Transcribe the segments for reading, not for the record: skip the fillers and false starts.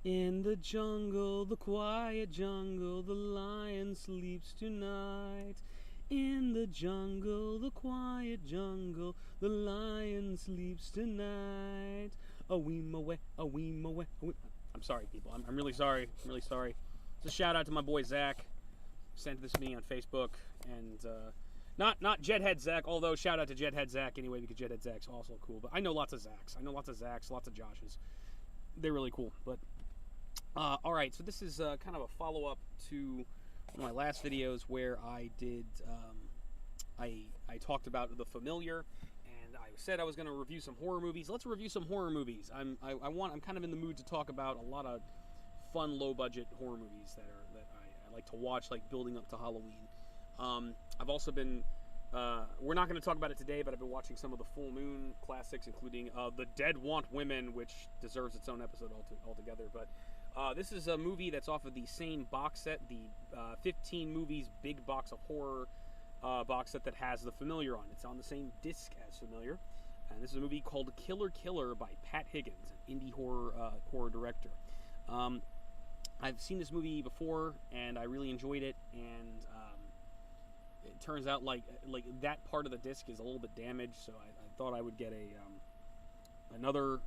In the jungle, the quiet jungle, the lion sleeps tonight. In the jungle, the quiet jungle, the lion sleeps tonight. A weem away, a weem away, a weem. I'm sorry, people. I'm really sorry. I'm really sorry. It's a shout out to my boy Zach. Sent this to me on Facebook, and not Jedhead Zach. Although shout out to Jedhead Zach anyway, because Jedhead Zach's also cool. But I know lots of Zachs. I know lots of Zachs, lots of Joshes. They're really cool. But all right, so this is kind of a follow-up to one of my last videos where I did I talked about The Familiar, and I said I was going to review some horror movies. Let's review some horror movies. I'm kind of in the mood to talk about a lot of fun, low-budget horror movies that I like to watch, like building up to Halloween. I've also been we're not going to talk about it today, but I've been watching some of the full moon classics, including The Dead Want Women, which deserves its own episode altogether. But this is a movie that's off of the same box set, the 15 movies big box of horror box set that has The Familiar on. It's on the same disc as Familiar. And this is a movie called KillerKiller by Pat Higgins, an indie horror director. I've seen this movie before, and I really enjoyed it, and it turns out like that part of the disc is a little bit damaged, so I thought I would get another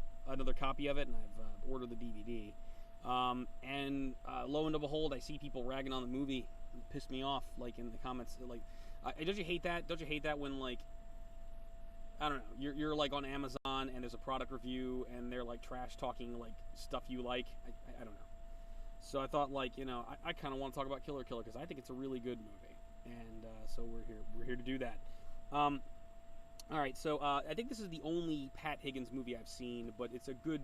copy of it, and I've ordered the DVD. And lo and behold, I see people ragging on the movie. It pissed me off, like in the comments. Like, don't you hate that? Don't you hate that when, like, I don't know, you're like on Amazon and there's a product review and they're like trash talking like stuff you like? I don't know. So I thought, like, you know, I kind of want to talk about KillerKiller because I think it's a really good movie, and so we're here to do that. All right, so I think this is the only Pat Higgins movie I've seen, but it's a good.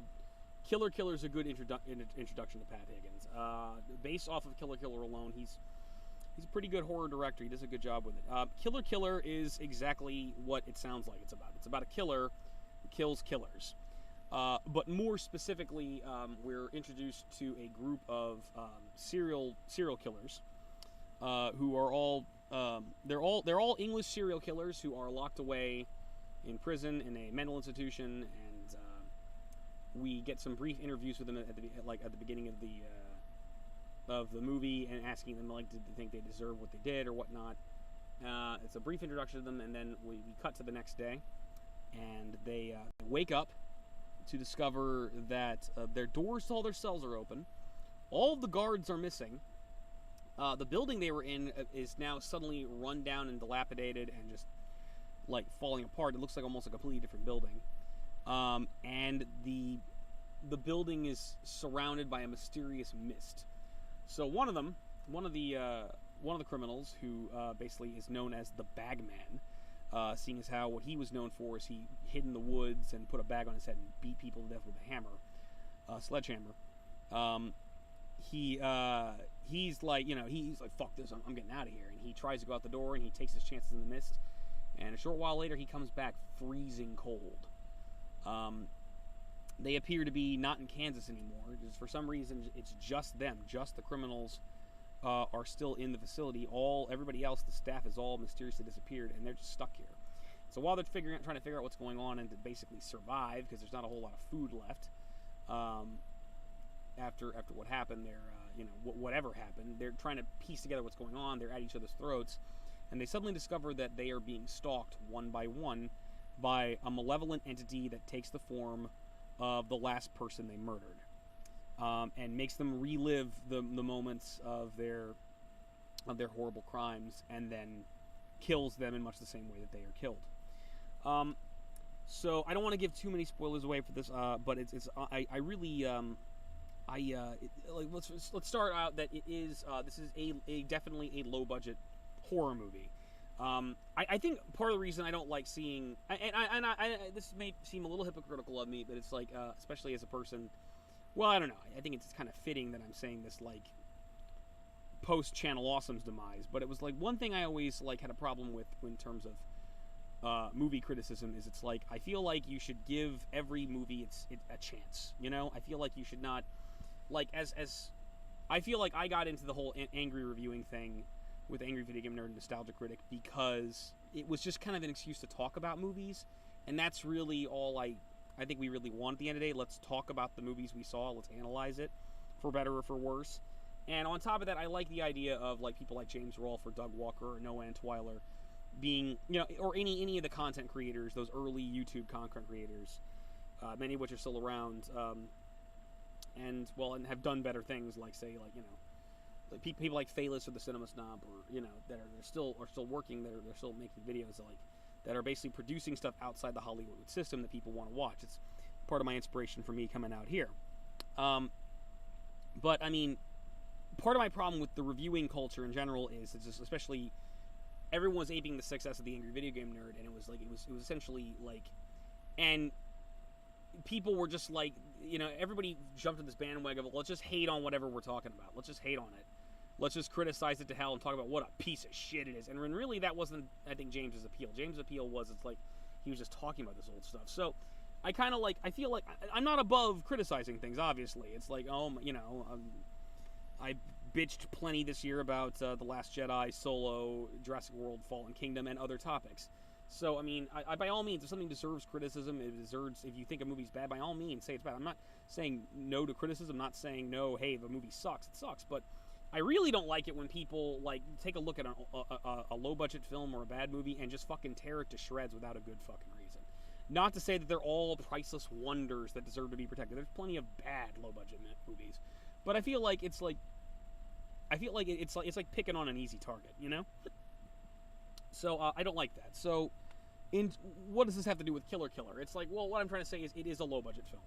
KillerKiller is a good introduction to Pat Higgins. Based off of KillerKiller alone, he's a pretty good horror director. He does a good job with it. KillerKiller is exactly what it sounds like it's about. It's about a killer who kills killers. But more specifically, we're introduced to a group of serial killers who are all they're all English serial killers who are locked away in prison in a mental institution, and we get some brief interviews with them at the beginning of the movie, and asking them, like, did they think they deserve what they did or whatnot. It's a brief introduction to them, and then we cut to the next day, and they wake up to discover that their doors to all their cells are open. All of the guards are missing. The building they were in is now suddenly run down and dilapidated and just like falling apart. It looks like almost a completely different building. And the building is surrounded by a mysterious mist. So one of the criminals, who basically is known as the Bagman, seeing as how what he was known for is he hid in the woods and put a bag on his head and beat people to death with a hammer, sledgehammer. He's like, you know, he's like, fuck this, I'm getting out of here. And he tries to go out the door, and he takes his chances in the mist. And a short while later, he comes back freezing cold. They appear to be not in Kansas anymore. Just for some reason, it's just them, just the criminals are still in the facility. Everybody else, the staff, has all mysteriously disappeared, and they're just stuck here. So while they're trying to figure out what's going on and to basically survive, because there's not a whole lot of food left, after what happened, whatever happened, they're trying to piece together what's going on. They're at each other's throats, and they suddenly discover that they are being stalked one by one by a malevolent entity that takes the form of the last person they murdered, and makes them relive the moments of their horrible crimes, and then kills them in much the same way that they are killed. So I don't want to give too many spoilers away for this, but I really let's start out that this is a definitely a low budget horror movie. I think part of the reason I don't like seeing, and this may seem a little hypocritical of me, but it's like, especially as a person, well, I don't know, I think it's kind of fitting that I'm saying this, like, post Channel Awesome's demise, but it was like one thing I always like had a problem with in terms of movie criticism is it's like, I feel like you should give every movie a chance, you know? I feel like you should not, like, as I feel like I got into the whole angry reviewing thing with Angry Video Game Nerd and Nostalgia Critic because it was just kind of an excuse to talk about movies, and that's really all I think we really want at the end of the day. Let's talk about the movies we saw, let's analyze it. for better or for worse. And on top of that, I like the idea of like people like James Rolfe or Doug Walker or Noah Antwiler being, or any of the content creators, those early YouTube content creators, many of which are still around, and have done better things, like say like people like Phalis or the Cinema Snob, or that are still working, they're still making videos that are basically producing stuff outside the Hollywood system that people want to watch. It's part of my inspiration for me coming out here. But I mean, part of my problem with the reviewing culture in general is it's just, especially, everyone was aping the success of the Angry Video Game Nerd, and it was essentially like, and people were just like, everybody jumped on this bandwagon of, let's just hate on whatever we're talking about. Let's just hate on it. Let's just criticize it to hell and talk about what a piece of shit it is. And when really that wasn't, I think, James's appeal. James's appeal was, it's like he was just talking about this old stuff. So I kind of like, I feel like I'm not above criticizing things, obviously. It's like, I bitched plenty this year about The Last Jedi, Solo, Jurassic World, Fallen Kingdom, and other topics. So, I mean, I by all means, if something deserves criticism, if you think a movie's bad, by all means, say it's bad. I'm not saying no to criticism, I'm not saying no, hey, the movie sucks, it sucks, but I really don't like it when people, like, take a look at a low-budget film or a bad movie and just fucking tear it to shreds without a good fucking reason. Not to say that they're all priceless wonders that deserve to be protected. There's plenty of bad low-budget movies. But I feel like it's like picking on an easy target, So I don't like that. So, what does this have to do with KillerKiller? It's like, well, what I'm trying to say is it is a low-budget film.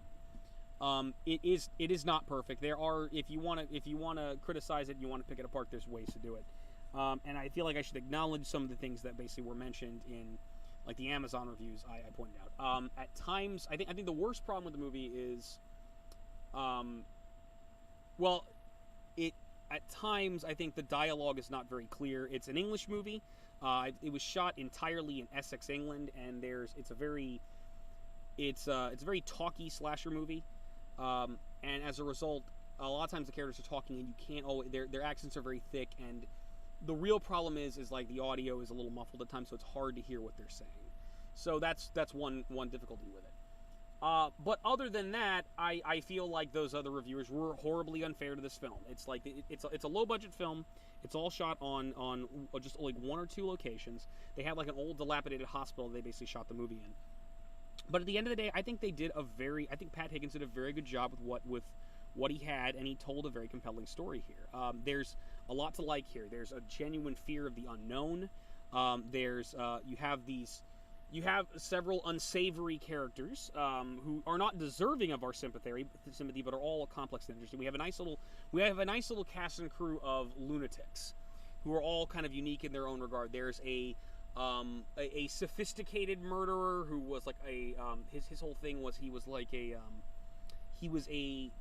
It is not perfect. There are, if you want to criticize it, you want to pick it apart, there's ways to do it. And I feel like I should acknowledge some of the things that basically were mentioned in, like, the Amazon reviews I pointed out. At times, I think the worst problem with the movie is, at times, I think the dialogue is not very clear. It's an English movie. It was shot entirely in Essex, England, and it's a very talky slasher movie. And as a result, a lot of times the characters are talking, and you can't always, their accents are very thick, and the real problem is like the audio is a little muffled at times, so it's hard to hear what they're saying. So that's one difficulty with it. But other than that, I feel like those other reviewers were horribly unfair to this film. It's like it's a low budget film. It's all shot on just like one or two locations. They had like an old dilapidated hospital they basically shot the movie in. But at the end of the day, I think Pat Higgins did a very good job with what he had, and he told a very compelling story here. There's a lot to like here. There's a genuine fear of the unknown. You have several unsavory characters who are not deserving of our sympathy, but are all complex and interesting. We have a nice little cast and crew of lunatics who are all kind of unique in their own regard. There's a sophisticated murderer who was like his whole thing was he was a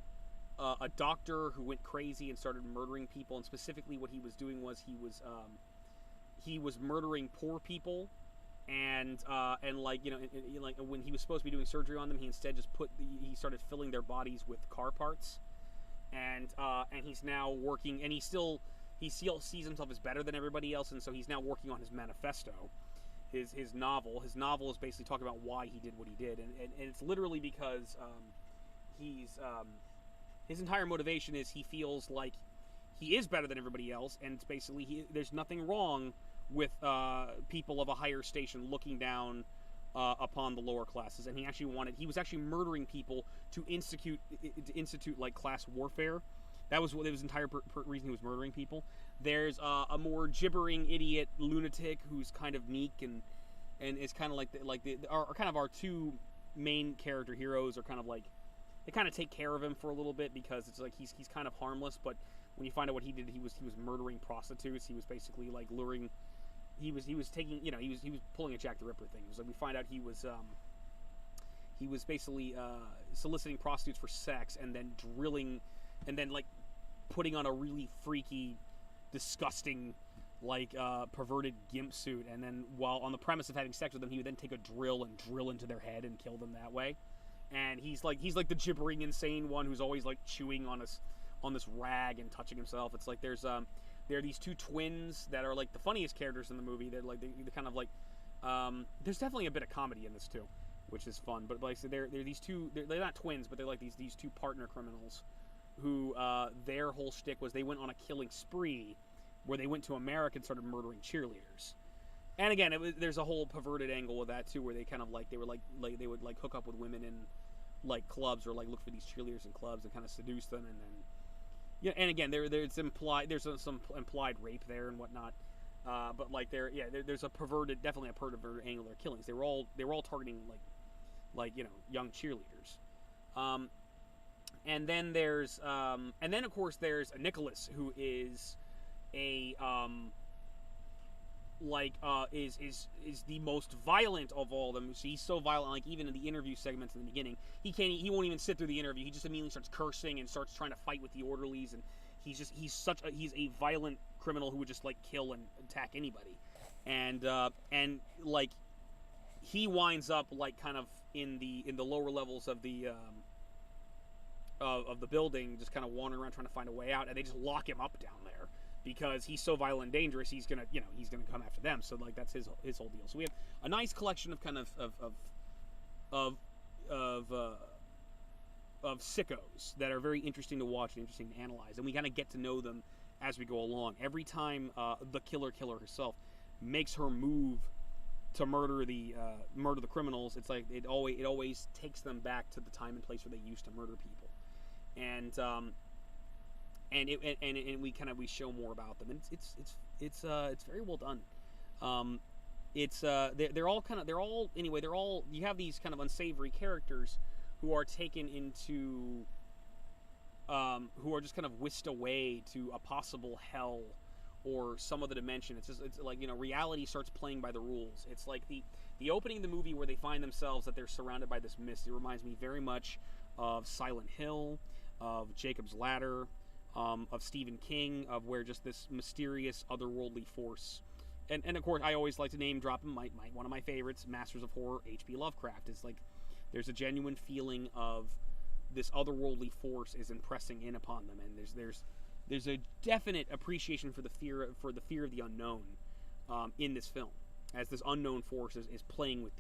doctor who went crazy and started murdering people, and specifically what he was doing was he was murdering poor people. And when he was supposed to be doing surgery on them, he instead just he started filling their bodies with car parts, and he's now working, and he still sees himself as better than everybody else, and so he's now working on his manifesto, his novel. His novel is basically talking about why he did what he did, and it's literally because his entire motivation is he feels like he is better than everybody else, and it's basically there's nothing wrong with people of a higher station looking down upon the lower classes, and he was actually murdering people to institute like class warfare. That was his entire reason he was murdering people. There's a more gibbering idiot lunatic who's kind of meek and is kind of like our two main character heroes are kind of like, they kind of take care of him for a little bit because it's like he's kind of harmless, but when you find out what he did, he was murdering prostitutes. He was basically like luring. He was taking, he was pulling a Jack the Ripper thing. It was like we find out he was basically soliciting prostitutes for sex and then drilling, and then like putting on a really freaky, disgusting, like perverted gimp suit, and then while on the premise of having sex with them, he would then take a drill and drill into their head and kill them that way. And he's like the gibbering insane one who's always like chewing on this rag and touching himself. It's like there are these two twins that are like the funniest characters in the movie. They're kind of like there's definitely a bit of comedy in this too, which is fun. But like so they're these two, they're not twins, but they're like these two partner criminals who their whole shtick was they went on a killing spree where they went to America and started murdering cheerleaders. And again, there's a whole perverted angle with that too, where they kind of like they would hook up with women in like clubs, or like look for these cheerleaders in clubs and kind of seduce them, and then and again there's some implied rape there and whatnot, but like there's definitely a perverted angle of their killings. They were all targeting like young cheerleaders, and then of course there's Nicholas, who is a is the most violent of all of them. So he's so violent, like even in the interview segments in the beginning, he won't even sit through the interview. He just immediately starts cursing and starts trying to fight with the orderlies, and he's a violent criminal who would just like kill and attack anybody, and like he winds up like kind of in the lower levels of the building, just kind of wandering around trying to find a way out, and they just lock him up down there. Because he's so violent and dangerous, he's gonna come after them. So like that's his whole deal. So we have a nice collection of kind of sickos that are very interesting to watch and interesting to analyze, and we kind of get to know them as we go along. Every time the killer herself makes her move to murder the criminals, it's like it always takes them back to the time and place where they used to murder people, and we show more about them, and it's very well done. They're all you have these kind of unsavory characters who are taken into who are just kind of whisked away to a possible hell or some other dimension. It's like reality starts playing by the rules. It's like the opening of the movie where they find themselves that they're surrounded by this mist. It reminds me very much of Silent Hill, of Jacob's Ladder, of Stephen King, of where just this mysterious otherworldly force, and of course I always like to name drop him, one of my favorites, Masters of Horror, H.P. Lovecraft. It's like there's a genuine feeling of this otherworldly force is impressing in upon them, and there's a definite appreciation for the fear of the unknown in this film, as this unknown force is playing with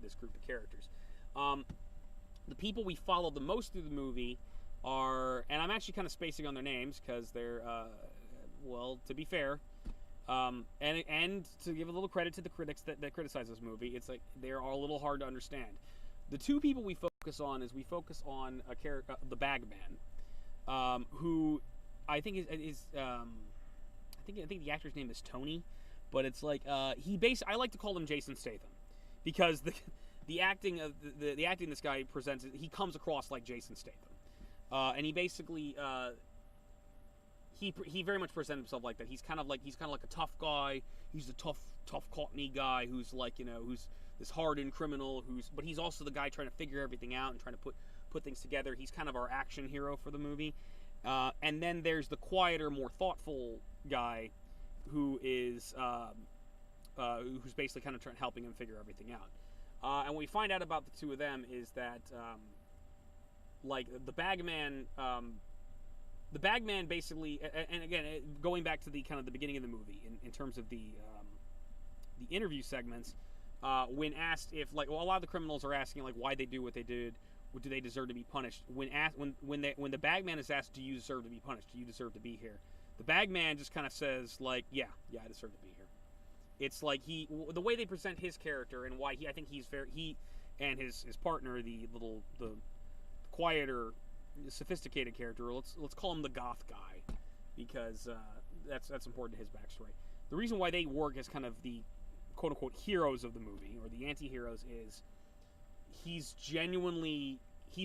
this group of characters. The people we follow the most through the movie are, and I'm actually kind of spacing on their names because they're, to be fair, and to give a little credit to the critics that criticize this movie, it's like they're a little hard to understand. The two people we focus on a character, the Bagman, who I think I think the actor's name is Tony, but it's like I like to call him Jason Statham, because the acting of the acting this guy presents, he comes across like Jason Statham. And he basically he very much presents himself like that. He's kind of like a tough guy. He's the tough Cockney guy who's like who's this hardened criminal but he's also the guy trying to figure everything out and trying to put things together. He's kind of our action hero for the movie. And then there's the quieter, more thoughtful guy who is who's basically kind of helping him figure everything out. And what we find out about the two of them is that like the Bagman basically, and again, going back to the kind of the beginning of the movie in terms of the interview segments, when asked if a lot of the criminals are asking like why they do what they did, do they deserve to be punished? When the Bagman is asked, do you deserve to be punished? Do you deserve to be here? The Bagman just kind of says like, yeah, I deserve to be here. It's like the way they present his character and why I think he and his partner, the quieter, sophisticated character. Let's call him the goth guy, because that's important to his backstory. The reason why they work as kind of the quote unquote heroes of the movie, or the anti-heroes, is he's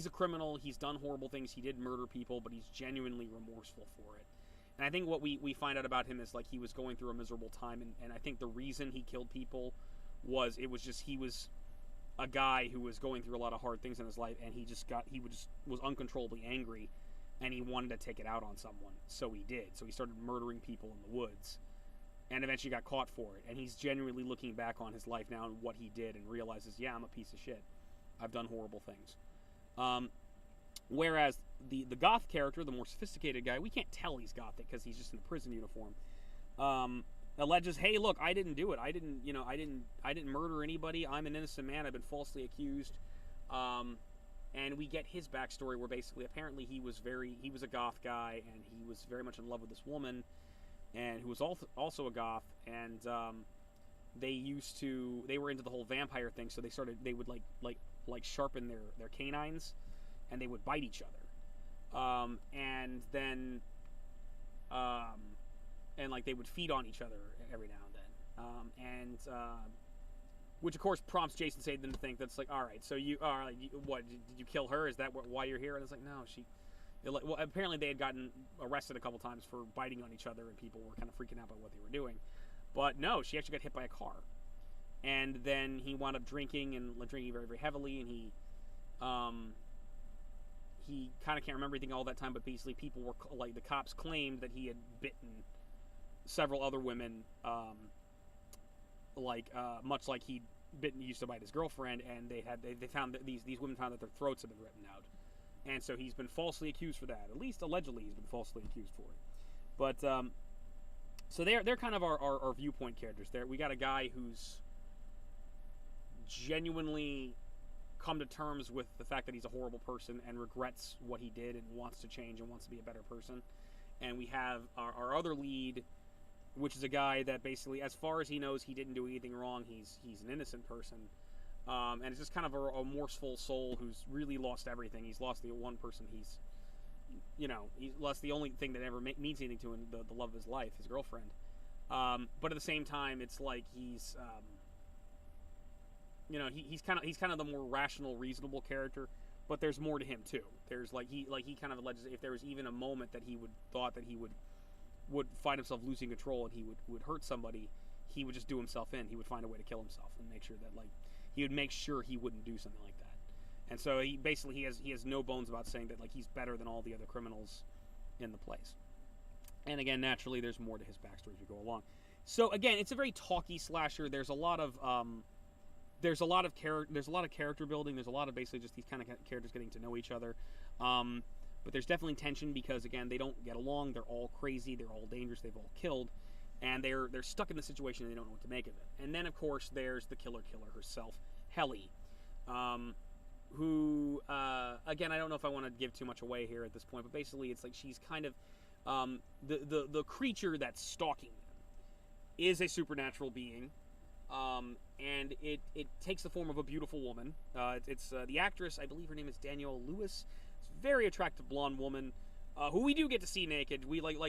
a criminal. He's done horrible things. He did murder people, but he's genuinely remorseful for it. And I think what we find out about him is like he was going through a miserable time, and I think the reason he killed people was he was a guy who was going through a lot of hard things in his life, and he was uncontrollably angry, and he wanted to take it out on someone, so he did. So he started murdering people in the woods, and eventually got caught for it. And he's genuinely looking back on his life now and what he did, and realizes, yeah, I'm a piece of shit. I've done horrible things. Whereas the goth character, the more sophisticated guy, we can't tell he's gothic because he's just in a prison uniform. Alleges, hey, look, I didn't do it. I didn't murder anybody. I'm an innocent man. I've been falsely accused. And we get his backstory where basically apparently he was a goth guy, and he was very much in love with this woman, and who was also a goth, and they were into the whole vampire thing, so they would like sharpen their canines, and they would bite each other, and then and like they would feed on each other every now and then, which of course prompts Jason Statham to think that's like, all right, so what did you kill her? Is that why you're here? And it's like, no, well, apparently they had gotten arrested a couple times for biting on each other, and people were kind of freaking out about what they were doing. But no, she actually got hit by a car, and then he wound up drinking very, very heavily, and he kind of can't remember anything all that time. But basically, people were like, the cops claimed that he had bitten several other women, much like he'd used to bite his girlfriend, and they found that these women found that their throats had been ripped out, and so he's been falsely accused for that. At least allegedly, he's been falsely accused for it. But so they're kind of our viewpoint characters. There, we got a guy who's genuinely come to terms with the fact that he's a horrible person and regrets what he did and wants to change and wants to be a better person. And we have our other lead, which is a guy that basically, as far as he knows, he didn't do anything wrong. He's an innocent person, and it's just kind of a remorseful soul who's really lost everything. He's lost the one person he's lost the only thing that ever means anything to him, the love of his life, his girlfriend. But at the same time, it's like he's kind of the more rational, reasonable character. But there's more to him too. There's he kind of alleges if there was even a moment that he would find himself losing control and he would hurt somebody, he would just do himself in. He would find a way to kill himself and make sure that he would make sure he wouldn't do something like that. And so he has no bones about saying that he's better than all the other criminals in the place. And again, naturally, there's more to his backstory as we go along. So again, it's a very talky slasher. There's a lot of character building. There's a lot of basically just these kind of characters getting to know each other. But there's definitely tension because again, they don't get along. They're all crazy. They're all dangerous. They've all killed, and they're stuck in the situation and they don't know what to make of it. And then of course there's the killer herself, Helly, who again, I don't know if I want to give too much away here at this point, but basically it's like she's kind of the creature that's stalking them is a supernatural being. And it takes the form of a beautiful woman. It's the actress, I believe her name is Danielle Lewis. It's a very attractive blonde woman, who we do get to see naked. We there's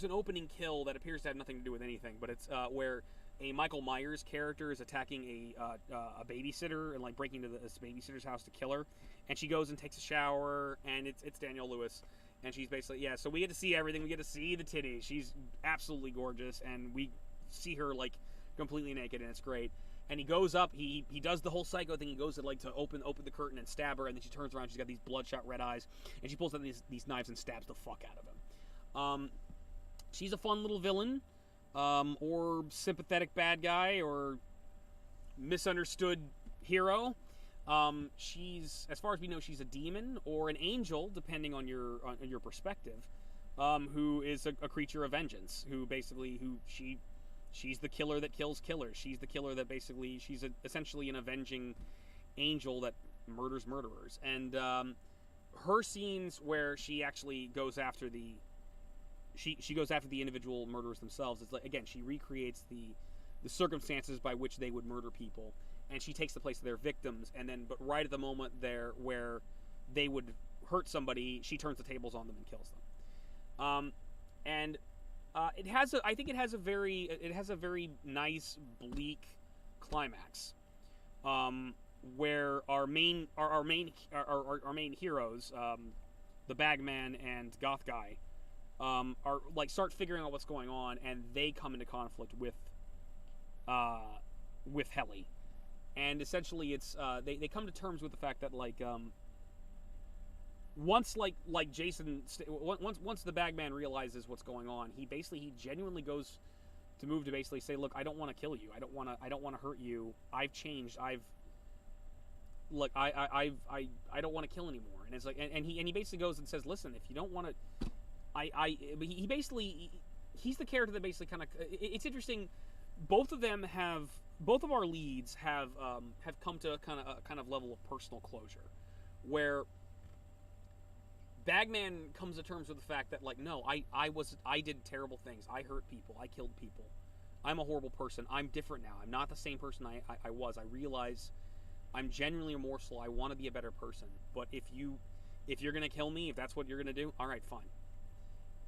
an opening kill that appears to have nothing to do with anything, but it's where a Michael Myers character is attacking a babysitter and breaking into this babysitter's house to kill her, and she goes and takes a shower, and it's Danielle Lewis, and she's basically so we get to see everything. We get to see the titties. She's absolutely gorgeous, and we see her completely naked, and it's great. And he goes up, he does the whole psycho thing. He goes to open the curtain and stab her, and then she turns around, she's got these bloodshot red eyes, and she pulls out these knives and stabs the fuck out of him. She's a fun little villain, or sympathetic bad guy, or misunderstood hero. She's, as far as we know, she's a demon or an angel, depending on your perspective, who is a creature of vengeance, she's the killer that kills killers. She's the killer that basically, she's essentially an avenging angel that murders murderers. And her scenes where she actually goes after she goes after the individual murderers themselves. It's again, she recreates the circumstances by which they would murder people, and she takes the place of their victims. And then, but right at the moment there where they would hurt somebody, she turns the tables on them and kills them. I think it has a very nice, bleak climax, where our main heroes, the Bagman and Goth Guy, are start figuring out what's going on, and they come into conflict with Helly, and essentially it's they come to terms with the fact that once Jason, once the Bagman realizes what's going on, he genuinely goes to move to basically say, look, I don't want to kill you. I don't want to hurt you. I've changed. I don't want to kill anymore. And it's and he basically goes and says, listen, if you don't want to, he's the character that basically kind of, it's interesting. Both of them have both of our leads have come to a kind of level of personal closure, where Bagman comes to terms with the fact that, like, no, I did terrible things. I hurt people. I killed people. I'm a horrible person. I'm different now. I'm not the same person I was. I realize I'm genuinely remorseful. I want to be a better person. But if you're gonna kill me, if that's what you're gonna do, all right, fine.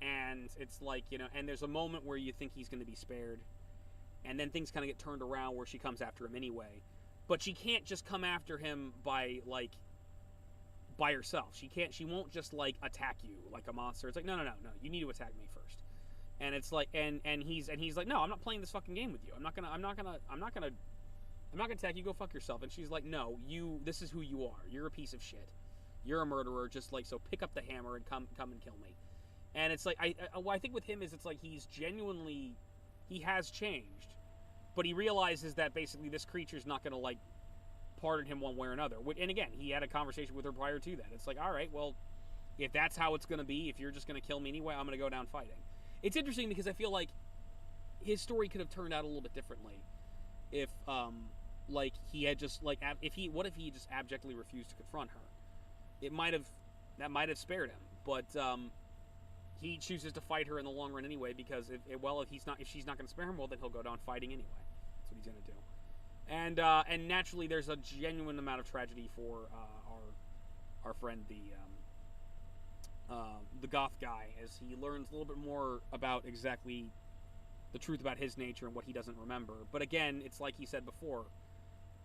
And it's like, and there's a moment where you think he's gonna be spared, and then things kind of get turned around where she comes after him anyway. But she can't just come after him by herself. She won't just like attack you like a monster. It's like, no, you need to attack me first. And it's like, and he's like, no, I'm not playing this fucking game with you. I'm not gonna attack you. Go fuck yourself. And she's like, no, this is who you are. You're a piece of shit. You're a murderer. Just like, so pick up the hammer and come and kill me. And it's like, what I think with him is, it's like he has changed, but he realizes that basically this creature's not gonna like pardon him one way or another. And again, he had a conversation with her prior to that. It's like, all right, well, if that's how it's going to be, if you're just going to kill me anyway, I'm going to go down fighting. It's interesting because I feel like his story could have turned out a little bit differently if, like, he had just, like, what if he just abjectly refused to confront her? That might have spared him, but he chooses to fight her in the long run anyway, because if she's not going to spare him, well, then he'll go down fighting anyway. That's what he's going to do. And naturally, there's a genuine amount of tragedy for our friend, the goth guy, as he learns a little bit more about exactly the truth about his nature and what he doesn't remember. But again, it's like he said before,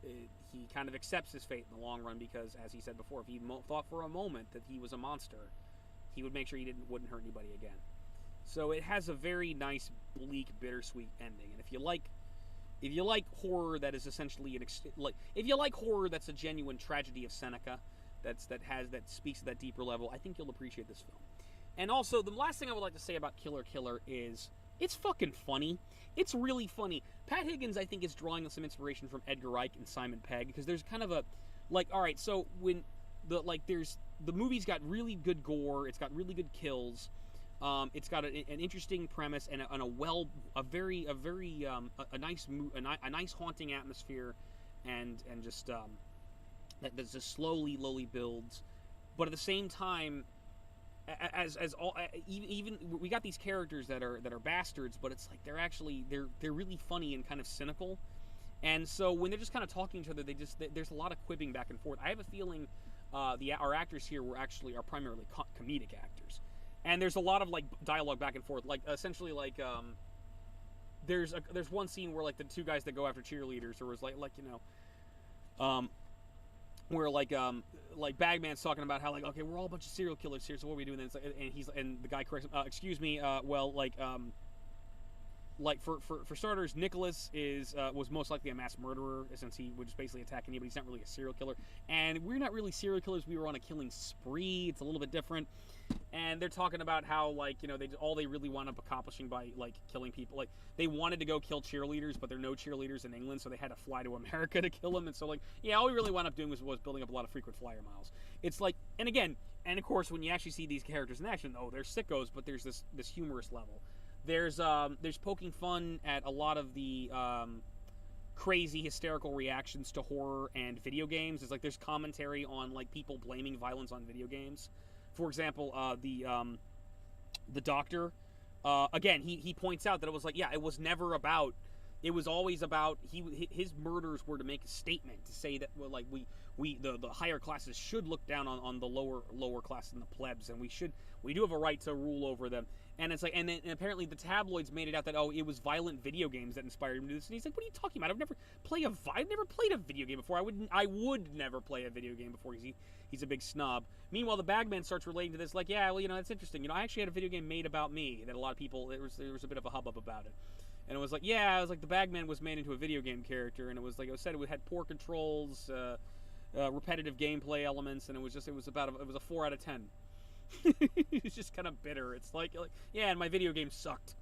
he kind of accepts his fate in the long run, because, as he said before, if he thought for a moment that he was a monster, he would make sure he wouldn't hurt anybody again. So it has a very nice, bleak, bittersweet ending. And if you like horror that is essentially if you like horror that's a genuine tragedy of Seneca, that speaks to that deeper level, I think you'll appreciate this film. And also, the last thing I would like to say about KillerKiller is it's fucking funny. It's really funny. Pat Higgins, I think, is drawing some inspiration from Edgar Wright and Simon Pegg, because there's kind of a, like, all right, so when the movie's got really good gore, it's got really good kills. It's got an interesting premise and a nice haunting atmosphere, and just that just slowly builds. But at the same time, even we got these characters that are bastards, but it's like they're really funny and kind of cynical. And so when they're just kind of talking to each other, there's a lot of quibbing back and forth. I have a feeling our actors here are primarily comedic actors. And there's a lot of like dialogue back and forth, like essentially like there's one scene where like the two guys that go after cheerleaders, or was where like Bagman's talking about how, like, okay, we're all a bunch of serial killers here, so what are we doing? And the guy corrects him, excuse me, for starters, Nicholas was most likely a mass murderer, since he would just basically attack anybody. He's not really a serial killer, and we're not really serial killers. We were on a killing spree. It's a little bit different. And they're talking about how, like, they really wound up accomplishing by, like, killing people. Like, they wanted to go kill cheerleaders, but there are no cheerleaders in England, so they had to fly to America to kill them. And so, like, yeah, all we really wound up doing was building up a lot of frequent flyer miles. It's like, and again, and of course, when you actually see these characters in action, they're sickos, but there's this humorous level. There's poking fun at a lot of the crazy, hysterical reactions to horror and video games. It's like there's commentary on, like, people blaming violence on video games. For example, the doctor, again, he points out that it was like, yeah, it was never about, it was always about, his murders were to make a statement, to say that, well, like, the higher classes should look down on the lower class and the plebs, and we do have a right to rule over them. And it's like, and apparently the tabloids made it out that, oh, it was violent video games that inspired him to do this. And he's like, what are you talking about? I've never played a video game before. I would never play a video game before. He's a big snob. Meanwhile, the Bagman starts relating to this, like, yeah, well, that's interesting. I actually had a video game made about me that a lot of people, there was a bit of a hubbub about it. And it was like, yeah, the Bagman was made into a video game character, and it was like, it was said it had poor controls, repetitive gameplay elements, and it was a 4 out of 10. It's just kind of bitter. It's like, yeah, and my video game sucked.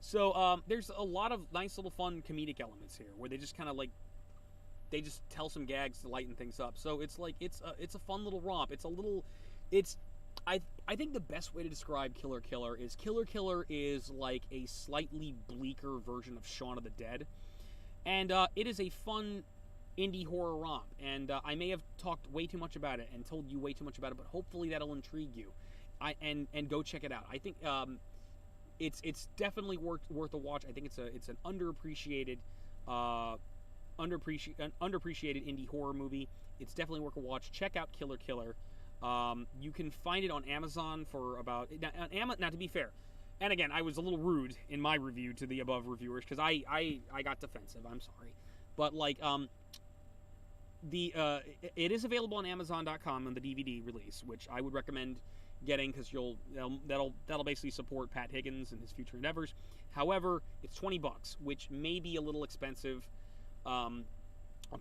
So there's a lot of nice little fun comedic elements here, where they just kind of like, they just tell some gags to lighten things up. So it's like, it's a fun little romp. I think the best way to describe KillerKiller is like a slightly bleaker version of Shaun of the Dead. And it is a fun indie horror romp. And I may have talked way too much about it and told you way too much about it, but hopefully that'll intrigue you. And go check it out. I think it's definitely worth a watch. I think it's an underappreciated indie horror movie. It's definitely worth a watch. Check out KillerKiller. You can find it on Amazon for about now to be fair, and again, I was a little rude in my review to the above reviewers because I got defensive. I'm sorry, but like it is available on Amazon.com on the DVD release, which I would recommend getting because that'll basically support Pat Higgins and his future endeavors. However, it's $20, which may be a little expensive, a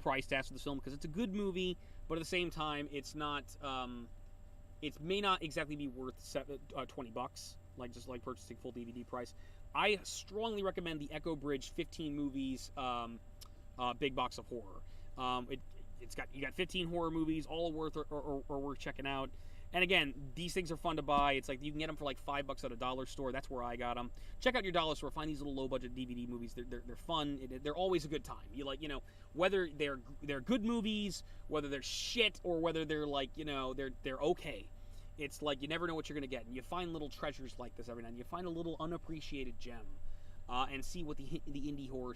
price tag for this film because it's a good movie, but at the same time, it's not. It may not exactly be worth $20, like purchasing full DVD price. I strongly recommend the Echo Bridge 15 movies big box of horror. You got 15 horror movies, all worth or worth checking out. And again, these things are fun to buy. It's like you can get them for like $5 at a dollar store. That's where I got them. Check out your dollar store. Find these little low budget DVD movies. They're fun. They're always a good time. Whether they're good movies, whether they're shit, or whether they're like they're okay. It's like you never know what you're gonna get, and you find little treasures like this every now and then. You find a little unappreciated gem, and see what the indie horror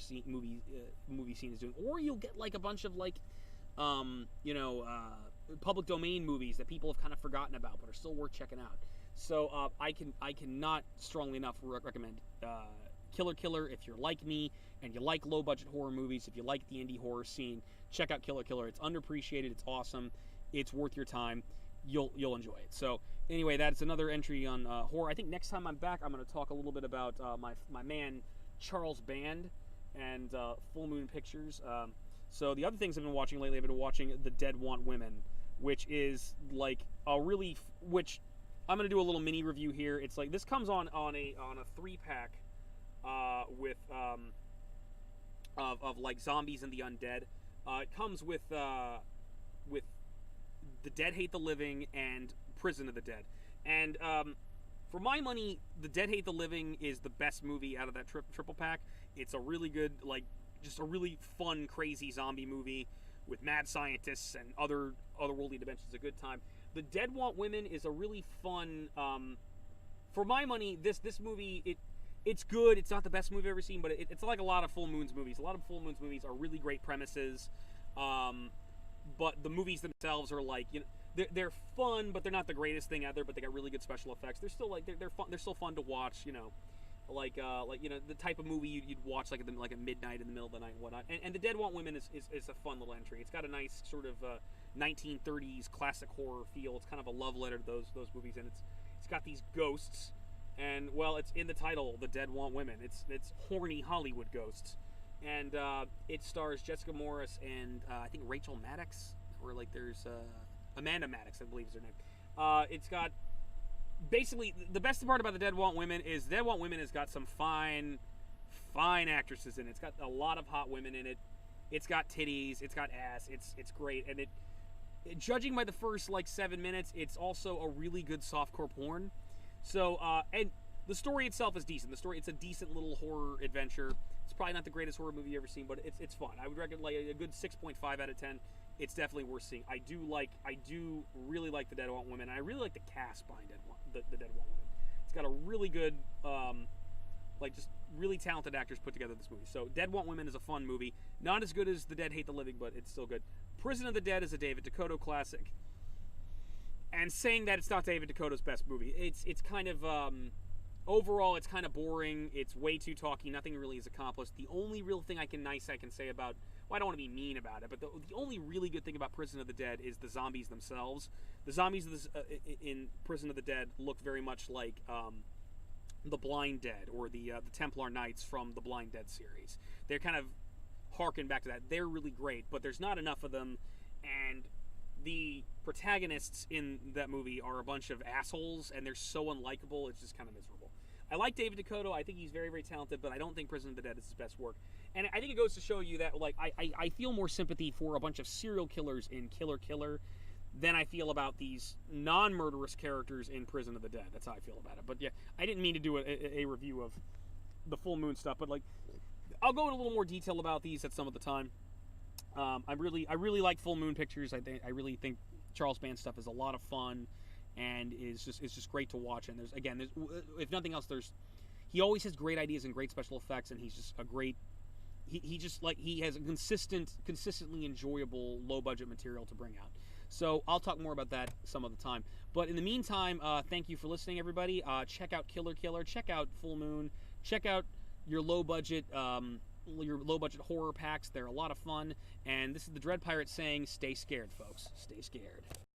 movie scene is doing. Or you'll get like a bunch of like public domain movies that people have kind of forgotten about but are still worth checking out. So I cannot strongly enough recommend KillerKiller. If you're like me and you like low budget horror movies, if you like the indie horror scene, check out KillerKiller. It's underappreciated. It's awesome. It's worth your time. You'll enjoy it. So anyway, that's another entry on horror. I think next time I'm back, I'm going to talk a little bit about my man Charles Band and Full Moon Pictures. So the other things I've been watching lately, I've been watching The Dead Want Women, which is like which I'm gonna do a little mini review here. It's like this comes on a 3-pack with of like Zombies and the Undead. It comes with The Dead Hate the Living and Prison of the Dead. And for my money, The Dead Hate the Living is the best movie out of that triple pack. It's a really good, like, just a really fun, crazy zombie movie with mad scientists and otherworldly dimensions. A good time. The Dead Want Women is a really fun. For my money, this movie it's good. It's not the best movie I've ever seen, but it's like a lot of Full Moon's movies. A lot of Full Moon's movies are really great premises, but the movies themselves are like they're fun, but they're not the greatest thing out there. But they got really good special effects. They're still like they're fun. They're still fun to watch. Like the type of movie you'd watch like at midnight in the middle of the night and whatnot. And The Dead Want Women is a fun little entry. It's got a nice sort of 1930s classic horror feel. It's kind of a love letter to those movies, and it's got these ghosts, and well, it's in the title, The Dead Want Women. It's horny Hollywood ghosts, and it stars Jessica Morris and I think Rachel Maddox, or like there's Amanda Maddox, I believe is her name. It's got. Basically, the best part about The Dead Want Women is Dead Want Women has got some fine actresses in it. It's got a lot of hot women in it. It's got titties. It's got ass. It's great. And judging by the first like 7 minutes, it's also a really good softcore porn. So and the story itself is decent. It's a decent little horror adventure. It's probably not the greatest horror movie you've ever seen, but it's fun. I would recommend like a good 6.5 out of 10. It's definitely worth seeing. I do really like The Dead Want Women. I really like the cast behind The Dead Want Women. It's got a really good, just really talented actors put together this movie. So Dead Want Women is a fun movie. Not as good as The Dead Hate the Living, but it's still good. Prison of the Dead is a David Dakota classic. And saying that it's not David Dakota's best movie, it's kind of overall it's kind of boring. It's way too talky. Nothing really is accomplished. The only real thing I can say about, well, I don't want to be mean about it, but the only really good thing about Prison of the Dead is the zombies themselves. The zombies in Prison of the Dead look very much like the Blind Dead or the Templar Knights from the Blind Dead series. They're kind of harken back to that. They're really great, but there's not enough of them, and the protagonists in that movie are a bunch of assholes, and they're so unlikable, it's just kind of miserable. I like David Dakota. I think he's very, very talented, but I don't think Prison of the Dead is his best work. And I think it goes to show you that, like, I feel more sympathy for a bunch of serial killers in KillerKiller than I feel about these non-murderous characters in Prison of the Dead. That's how I feel about it. But yeah, I didn't mean to do a review of the Full Moon stuff, but like, I'll go into a little more detail about these at some of the time. I really like Full Moon Pictures. I really think Charles Band stuff is a lot of fun, and it's just great to watch. And there's if nothing else, he always has great ideas and great special effects, and he's just a great. He has a consistently enjoyable low budget material to bring out. So I'll talk more about that some other time. But in the meantime, thank you for listening, everybody. Check out KillerKiller. Check out Full Moon. Check out your low budget horror packs. They're a lot of fun. And this is the Dread Pirate saying, stay scared, folks. Stay scared.